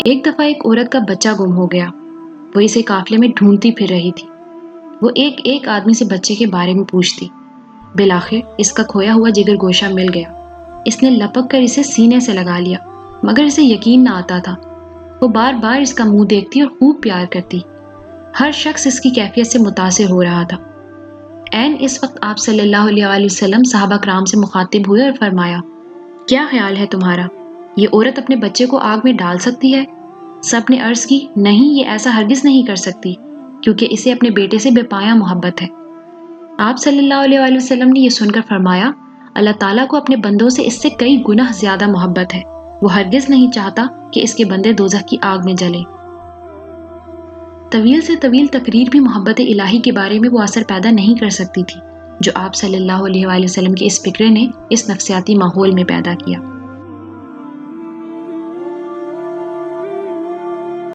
ایک دفعہ ایک عورت کا بچہ گم ہو گیا۔ وہ اسے قافلے میں ڈھونڈتی پھر رہی تھی۔ وہ ایک ایک آدمی سے بچے کے بارے میں پوچھتی۔ بالآخر اس کا کھویا ہوا جگر گوشہ مل گیا۔ اس نے لپک کر اسے سینے سے لگا لیا، مگر اسے یقین نہ آتا تھا۔ وہ بار بار اس کا منہ دیکھتی اور خوب پیار کرتی۔ ہر شخص اس کی کیفیت سے متاثر ہو رہا تھا۔ عین اس وقت آپ صلی اللہ علیہ وآلہ وسلم صحابہ کرام سے مخاطب ہوئے اور فرمایا، کیا خیال ہے تمہارا؟ یہ عورت اپنے بچے کو آگ میں ڈال سکتی ہے؟ سب نے عرض کی، نہیں، یہ ایسا ہرگز نہیں کر سکتی، کیونکہ اسے اپنے بیٹے سے بے پایاں محبت ہے۔ آپ صلی اللہ علیہ وآلہ وسلم نے یہ سن کر فرمایا، اللہ تعالیٰ کو اپنے بندوں سے اس سے کئی گناہ زیادہ محبت ہے۔ وہ ہرگز نہیں چاہتا کہ اس کے بندے دوزخ کی آگ میں جلیں۔ طویل سے طویل تقریر بھی محبت الہی کے بارے میں وہ اثر پیدا نہیں کر سکتی تھی جو آپ صلی اللہ علیہ وآلہ وسلم کے اس فکرے نے اس نفسیاتی ماحول میں پیدا کیا۔